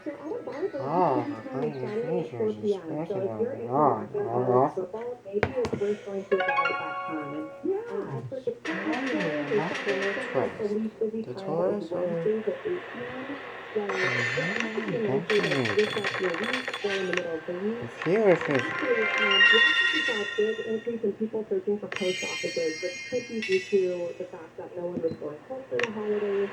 so our bars are Oh, usually I time is think Saturday at 4 is p.m. So if special. you're into Oh, watching college oh, football, maybe it's worth going to a game at that time. Yeah. As for the Christmas oh, shows or that's shopping the centers, the twist. least busy The time is toys are Wednesdays at 8 p.m. So what used to be a nice way to switch fascinating. up your week or in the middle of the week. The viewers is Lastly, last week we saw a big increase in people searching for post offices, which could be due to the fact that no one was going home for the holidays.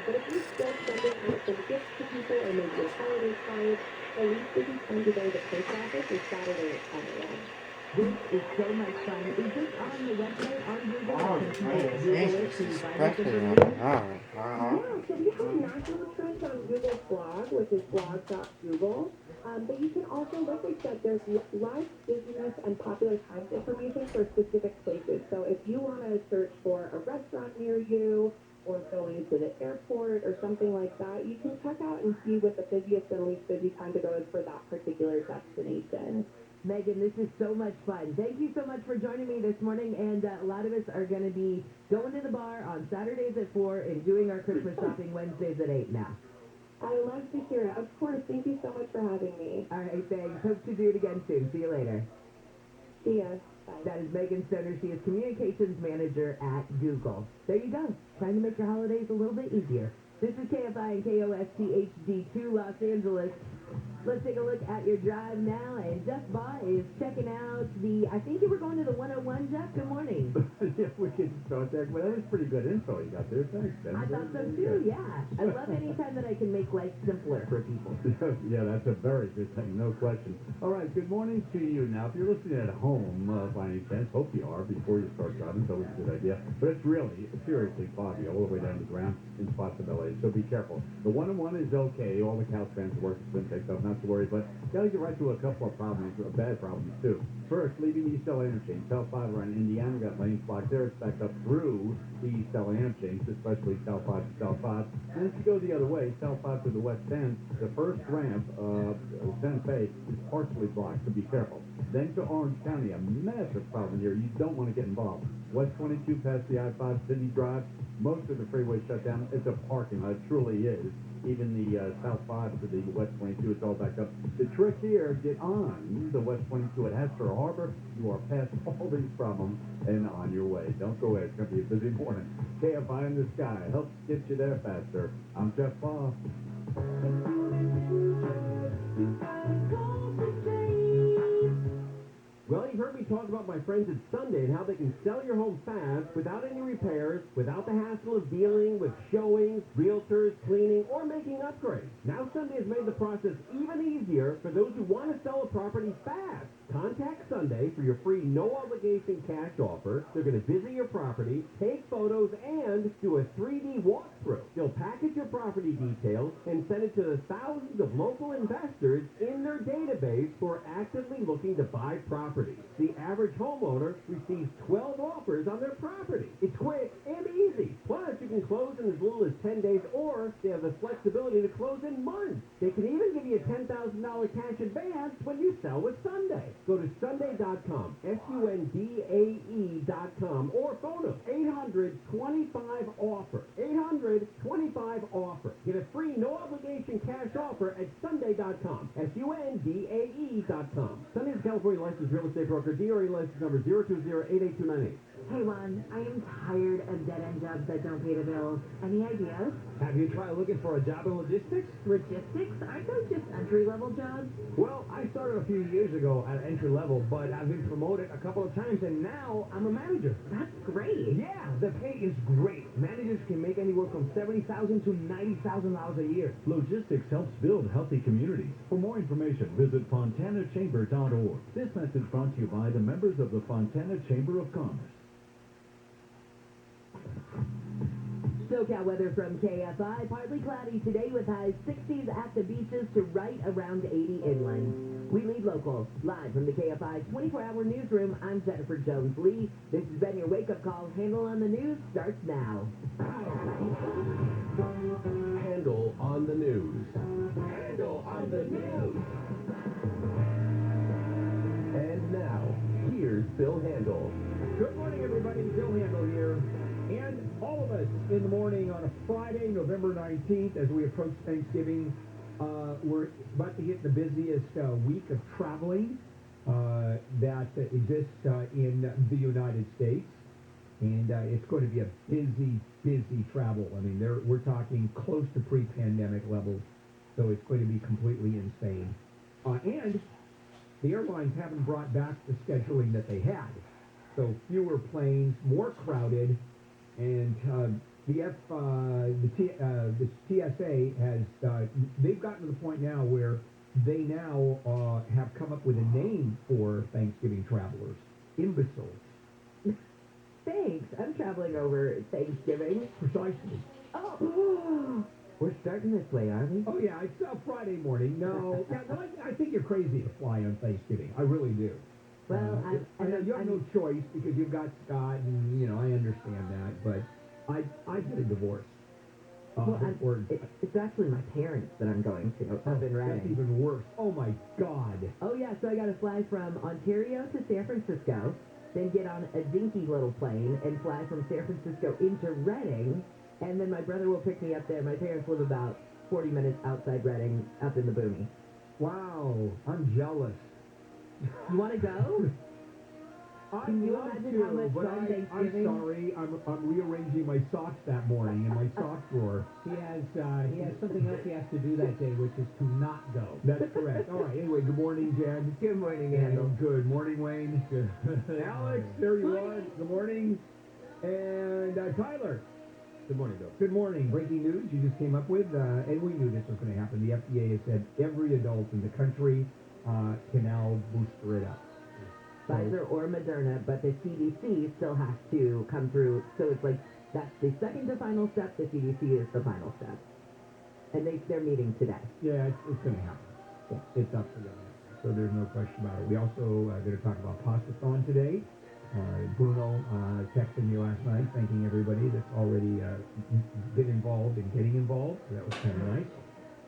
But if you're still sending out some gifts to people or maybe a holiday card, the least busy time to go to the post office is Saturday at 10 a.m. This is so much fun. Is this on the website on Google? oh, Or can people the Google viewers it to is find this special. information? Yeah, so we have national trends on Google's blog, which is blog.google. But you can also, like I said, there's live business and popular times information for specific places. So if you want to search for a restaurant near you or going to the airport or something like that, you can check out and see what the busiest and least busy time to go is for that particular destination. Megan, this is so much fun. Thank you so much for joining me this morning. And a lot of us are going to be going to the bar on Saturdays at 4 and doing our Christmas shopping Wednesdays at 8 now. I love to hear it. Of course. Thank you so much for having me. All right, thanks. Hope to do it again soon. See you later. See ya. Bye. That is Megan Stoner. She is Communications Manager at Google. There you go. Trying to make your holidays a little bit easier. This is KFI and KOST HD2 Los Angeles. Let's take a look at your drive now, and Jeff Baugh is checking out I think you were going to the 101, Jeff. Good morning. Yeah, we can contact, but that was pretty good info you got there. Thanks, Ben. I thought so too, yeah. I love any time that I can make life simpler for people. Yeah, that's a very good thing, no question. All right, good morning to you. Now, if you're listening at home, by any chance, hope you are before you start driving, it's always a good idea. But it's really, seriously foggy all the way down to the ground in spots of LA, so be careful. The 101 is okay. All the Cal fans work, it's been picked up, not to worry, but gotta get right to a couple of problems, bad problems too. First, leaving the East LA interchange, South 5 around Indiana, got lanes blocked there. It's backed up through the East LA interchange, especially South 5 to South 5. And if you go the other way, South 5 to the West End, the first ramp of Santa Fe is partially blocked, so be careful. Then to Orange County, a massive problem here. You don't want to get involved. West 22 past the I-5 City Drive, most of the freeway shut down. It's a parking lot. It truly is. Even the South 5 to the West 22, it's all backed up. The trick here, get on the West 22 at Hester Harbor. You are past all these problems and on your way. Don't go away. It's going to be a busy morning. KFI in the sky helps get you there faster. I'm Jeff Baugh. Well, you heard me talk about my friends at Sunday and how they can sell your home fast without any repairs, without the hassle of dealing with showings, realtors, cleaning, or making upgrades. Now Sunday has made the process even easier for those who want to sell a property fast. Contact Sunday for your free no-obligation cash offer. They're going to visit your property, take photos, and do a 3D walkthrough. They'll package your property details and send it to the thousands of local investors in their database who are actively looking to buy property. The average homeowner receives 12 offers on their property. It's quick and easy. Plus, you can close in as little as 10 days, or they have the flexibility to close in months. They can even give you a $10,000 cash advance when you sell with Sunday. Go to sundae.com, SUNDAE.com, or phone them, 800-25-OFFER, 800-25-OFFER. Get a free no-obligation cash offer at sundae.com, SUNDAE.com. Sunday is a California licensed real estate broker, DRE license number 020-88298. Hey, Juan, I am tired of dead-end jobs that don't pay the bills. Any ideas? Have you tried looking for a job in logistics? Logistics? Aren't those just entry-level jobs? Well, I started a few years ago at entry level, but I've been promoted a couple of times, and now I'm a manager. That's great. Yeah, the pay is great. Managers can make anywhere from $70,000 to $90,000 a year. Logistics helps build healthy communities. For more information, visit fontanachamber.org. This message brought to you by the members of the Fontana Chamber of Commerce. SoCal weather from KFI. Partly cloudy today with highs 60s at the beaches to right around 80 inland. We lead local. Live from the KFI 24-hour newsroom, I'm Jennifer Jones-Lee. This has been your wake-up call. Handle on the news starts now. Handle on the news. Handle on the news. And now, here's Bill Handel. Good morning, everybody. Bill Handel here. And all of us in the morning on a Friday, November 19th, as we approach Thanksgiving, We're about to hit the busiest week of traveling that exists in the United States. And it's going to be a busy travel. I mean, we're talking close to pre-pandemic levels, so it's going to be completely insane. And the airlines haven't brought back the scheduling that they had. So fewer planes, more crowded, and the TSA has, they've gotten to the point now where they now have come up with a name for Thanksgiving travelers, imbeciles. Thanks. I'm traveling over Thanksgiving. Precisely. Oh, we're starting this way, aren't we? Oh, yeah, it's Friday morning. No, I think you're crazy to fly on Thanksgiving. I really do. Well, you have no choice because you've got Scott, and, I understand that, but I get a divorce. It's actually my parents that I'm going to up in Reading. That's even worse. Oh, my God. Oh, yeah, so I got to fly from Ontario to San Francisco, then get on a dinky little plane and fly from San Francisco into Reading, and then my brother will pick me up there. My parents live about 40 minutes outside Reading, up in the boonies. Wow, I'm jealous. You want to go? Can you love imagine to, how much but fun Thanksgiving? I'm sorry. I'm rearranging my socks that morning in my sock drawer. He has something else he has to do that day, which is to not go. That's correct. All right. Anyway, good morning, Jen. Good morning, And Andrew. good morning, Wayne. Good. Alex, there you are. Good morning. And Tyler. Good morning, Bill. Good morning. Breaking news you just came up with, and we knew this was going to happen. The FDA has said every adult in the country can now booster it up. Pfizer or Moderna, but the CDC still has to come through. So it's like that's the second to final step. The CDC is the final step, and they're meeting today. Yeah, it's going to happen. Yeah. It's up to them. So there's no question about it. We also going to talk about Pastathon today. Bruno texted me last night thanking everybody that's already been involved and getting involved. So that was kind of nice.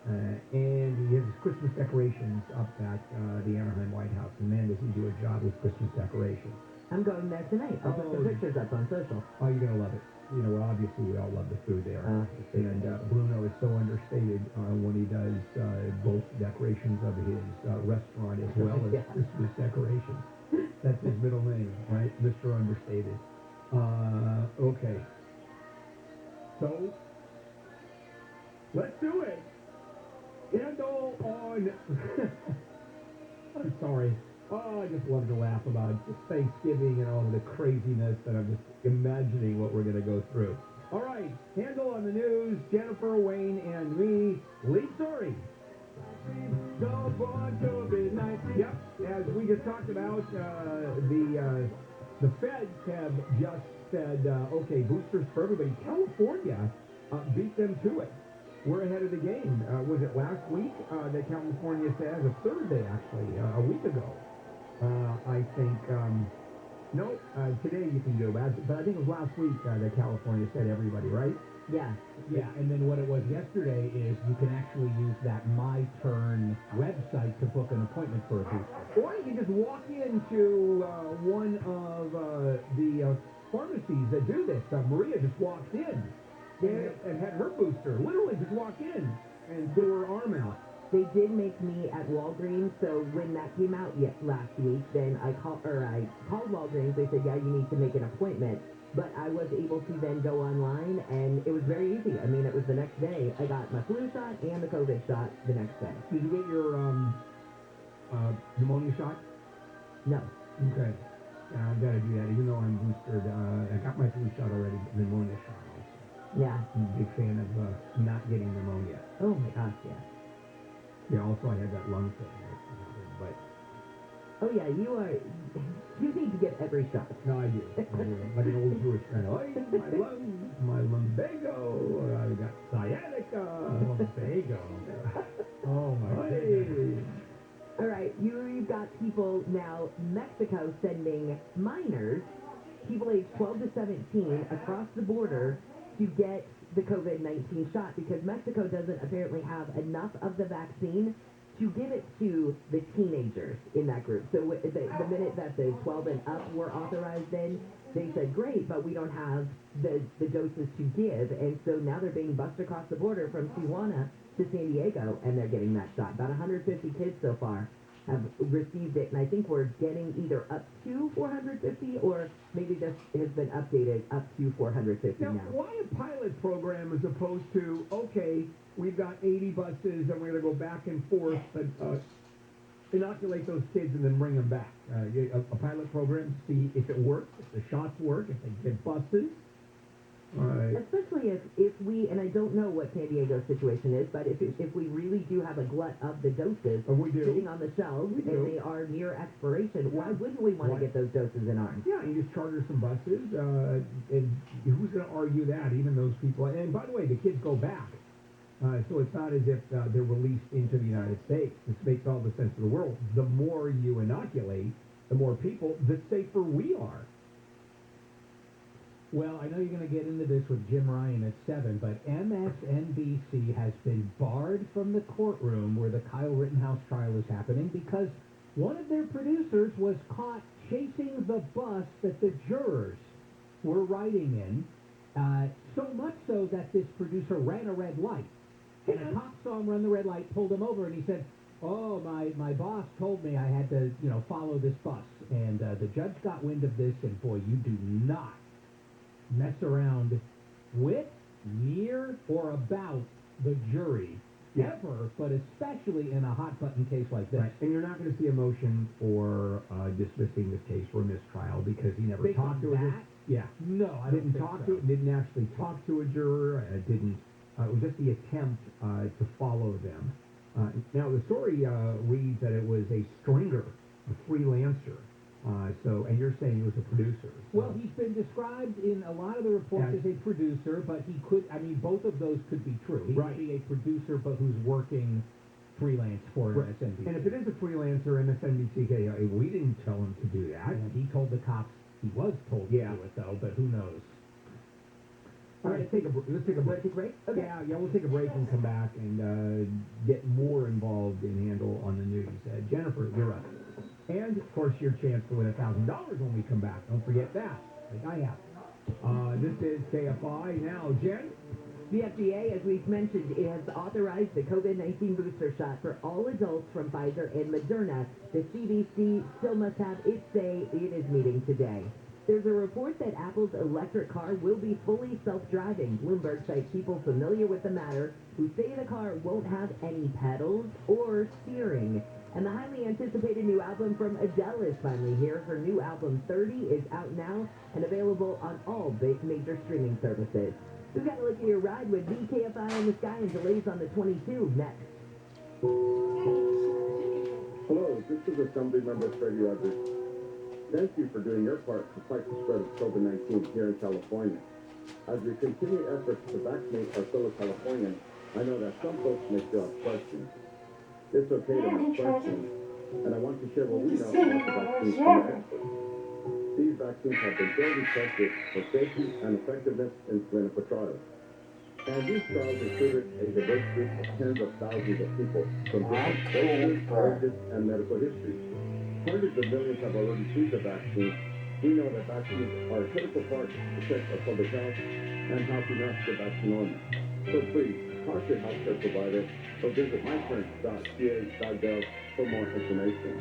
And he has his Christmas decorations up at the Anaheim White House. And man, does he do a job with Christmas decorations. I'm going there tonight. I'll put some pictures up on social. Oh, you're going to love it. Well, obviously we all love the food there. And Bruno is so understated when he does both decorations of his restaurant as well as Christmas decorations. That's his middle name, right? Mr. Understated. Okay. So, let's do it. Handle on... I'm sorry. Oh, I just love to laugh about just Thanksgiving and all of the craziness that I'm just imagining what we're going to go through. All right, Handle on the news, Jennifer, Wayne, and me. Lead story. Yep, as we just talked about, the feds have just said, okay, boosters for everybody. California beat them to it. We're ahead of the game. Was it last week that California said, or Thursday actually, a week ago? I think, no, today you can do it, but I think it was last week that California said everybody, right? Yeah. Yeah, and then what it was yesterday is you can actually use that My Turn website to book an appointment for a booster. Or you can just walk into one of the pharmacies that do this. Maria just walked in and had her booster. Literally just walked in and threw her arm out. They did make me at Walgreens, so when that came out last week, then I called Walgreens. They said, yeah, you need to make an appointment. But I was able to then go online, and it was very easy. I mean, it was the next day. I got my flu shot and the COVID shot the next day. Did you get your pneumonia shot? No. Okay. Yeah, I've got to do that, even though I'm boosted. I got my flu shot already, pneumonia shot also. Yeah. I'm a big fan of not getting pneumonia. Oh, my gosh, yeah. Yeah, also I had that lung thing. But oh, yeah, you need to get every shot. no, I do. Like an old Jewish friend. Oh, my lumbago. I got sciatica. Lumbago. Oh, my goodness. All right, you've got people now, Mexico sending minors, people aged 12 to 17, across the border to get the COVID-19 shot because Mexico doesn't apparently have enough of the vaccine to give it to the teenagers in that group. So the minute that the 12 and up were authorized in, they said, great, but we don't have the doses to give. And so now they're being bussed across the border from Tijuana to San Diego, and they're getting that shot. About 150 kids so far have received it, and I think we're getting either up to 450 or maybe this has been updated up to 450 Now, now. why a pilot program as opposed to, okay, we've got 80 buses and we're going to go back and forth, but inoculate those kids and then bring them back? A pilot program, see if it works, if the shots work, if they get buses. Especially if we, and I don't know what San Diego's situation is, but if we really do have a glut of the doses We do. sitting on the shelves We do. and they are near expiration, why wouldn't we want to get those doses in arms? Yeah, you just charter some buses, and who's going to argue that? Even those people. And by the way, the kids go back, so it's not as if they're released into the United States. This makes all the sense in the world. The more you inoculate, the more people, the safer we are. Well, I know you're going to get into this with Jim Ryan at 7, but MSNBC has been barred from the courtroom where the Kyle Rittenhouse trial is happening because one of their producers was caught chasing the bus that the jurors were riding in, so much so that this producer ran a red light. And a cop saw him run the red light, pulled him over, and he said, "Oh, my boss told me I had to, follow this bus." And the judge got wind of this, and boy, you do not mess around with, near, or about the jury ever, but especially in a hot button case like this. Right. And you're not going to see a motion for dismissing this case for a mistrial because he never Based talked on to a juror. that? Yeah. No, I Didn't don't talk think to so. it. Didn't actually talk to a juror. Didn't. It was just the attempt to follow them. Now the story reads that it was a stringer, a freelancer. And you're saying he was a producer. So. Well, he's been described in a lot of the reports as a producer, but he could, both of those could be true. He Right. could be a producer, but who's working freelance for Right. MSNBC. And if it is a freelancer, MSNBC, we didn't tell him to do that. And he told the cops he was told to do it, though, but who knows? All right, let's take a break. Want to take a break? Okay. Yeah, we'll take a break and come back and get more involved in Handle on the news. Jennifer, you're up. And, of course, your chance to win $1,000 when we come back. Don't forget that, like I have. This is KFI. Now, Jen? The FDA, as we've mentioned, has authorized the COVID-19 booster shot for all adults from Pfizer and Moderna. The CDC still must have its say. It is meeting today. There's a report that Apple's electric car will be fully self-driving. Bloomberg cites people familiar with the matter who say the car won't have any pedals or steering. And the highly anticipated new album from Adele is finally here. Her new album, 30, is out now and available on all major streaming services. We've got to look at your ride with VKFI in the sky and delays on the 22 next. Hello, this is Assembly Member Freddie Rogers. Thank you for doing your part to fight the spread of COVID-19 here in California. As we continue efforts to vaccinate our fellow Californians, I know that some folks may still have questions. It's okay to have questions, and I want to share what we know about the vaccines from the experts. These vaccines have been thoroughly tested for safety and effectiveness in clinical trials. And these trials included a diverse group of tens of thousands of people from different races, ages, and medical histories. Hundreds of millions have already received the vaccine. We know that vaccines are a critical part to protect our public health and helping us get back to normal. So please, talk to your healthcare provider or visit mycurrent.ca.gov for more information.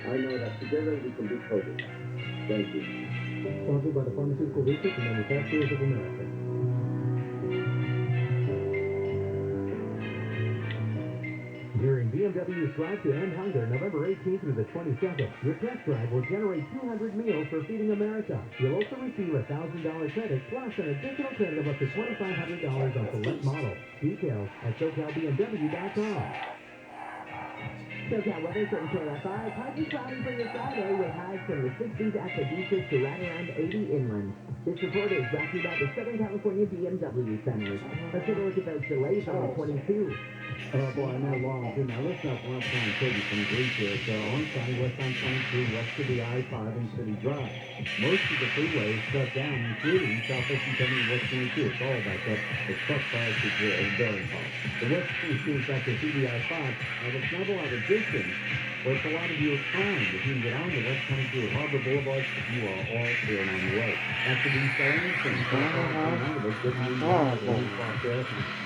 I know that together we can beat COVID. Thank you. Sponsored by the Pharmaceutical Research and Manufacturers of America. During BMW's Drive to End Hunger, November 18th through the 22nd, your test drive will generate 200 meals for Feeding America. You'll also receive a $1,000 credit plus an additional credit of up to $2,500 on select models. Details at SoCalBMW.com. SoCal weather from KFI. Partly cloudy for your Friday with highs from the 60s at the beaches to right around 80 inland. This report is brought to you by the Southern California BMW Center. Let's take a look at those delays on the 22. Oh boy, I'm at a loss. Now let's not want to take you from Greece here. So on Southwest on 22, west of the I-5 and City Drive. Most of the freeways shut down, including Southwest and 70 West 22. It's all backed up. The truck fire is very hard. The West 22 back to CDI 5. Now the snubble out of this distance, but it's a lot of your time. If you can get on the West Country or Harbor Boulevard, you are all clear and on the way. That's the East anything.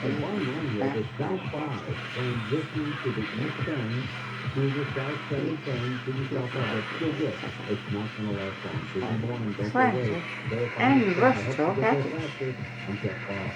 And one line here, the South 5 transitions to the East End, through the South 7 thing, to the South 5. That's still good. It's not going to last long. So you want to don't wait. And versatile, I'm Jeff Bob.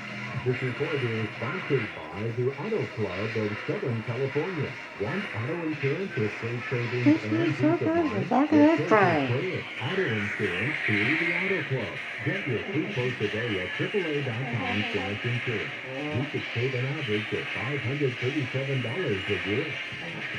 This report is sponsored by the Auto Club of Southern California. Want auto insurance with great savings This and is peace so of good. mind? It's like Get an airplane. auto insurance through the Auto Club. Get your free quote today at AAA.com/insurance. You could save an average of $537 a year.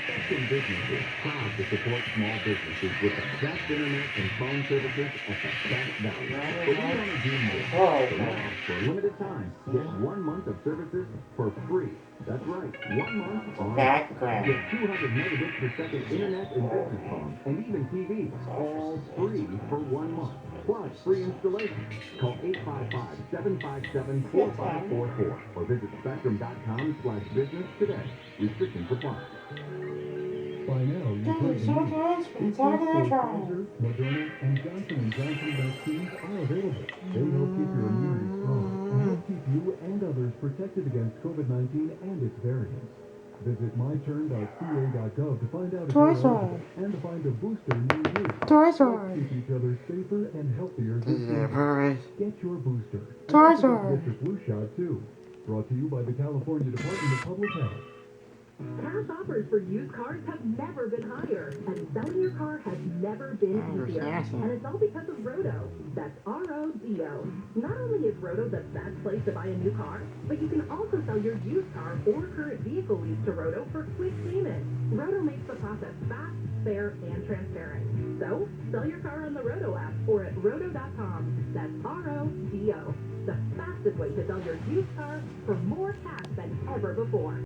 Spectrum Businesses, proud to support small businesses with the best internet and phone services at the best value. But we want to do more. So now, for a limited time, get 1 month of services for free. That's right, 1 month on That's great. get 200 megabits per second internet and business phones, and even TV, all free for 1 month. Plus, free installation. Call 855-757-4544 or visit spectrum.com/business today. Restrictions apply. By now, you've heard the news. Pfizer, Moderna, and Johnson & Johnson vaccines are available. They help keep your immunity strong and help keep you and others protected against COVID-19 and its variants. Visit myturn.ca.gov to find out if you're eligible and to find a booster near you. Let's keep each other safer and healthier this year. Get your booster. And don't forget to get your flu shot, too. Brought to you by the California Department of Public Health. Cash offers for used cars have never been higher, and selling your car has never been easier. And it's all because of Roto. That's R-O-D-O. Not only is Roto the best place to buy a new car, but you can also sell your used car or current vehicle lease to Roto for quick payment. Roto makes the process fast, fair, and transparent. So, sell your car on the Roto app or at Roto.com. That's R-O-D-O. The fastest way to sell your used car for more cash than ever before.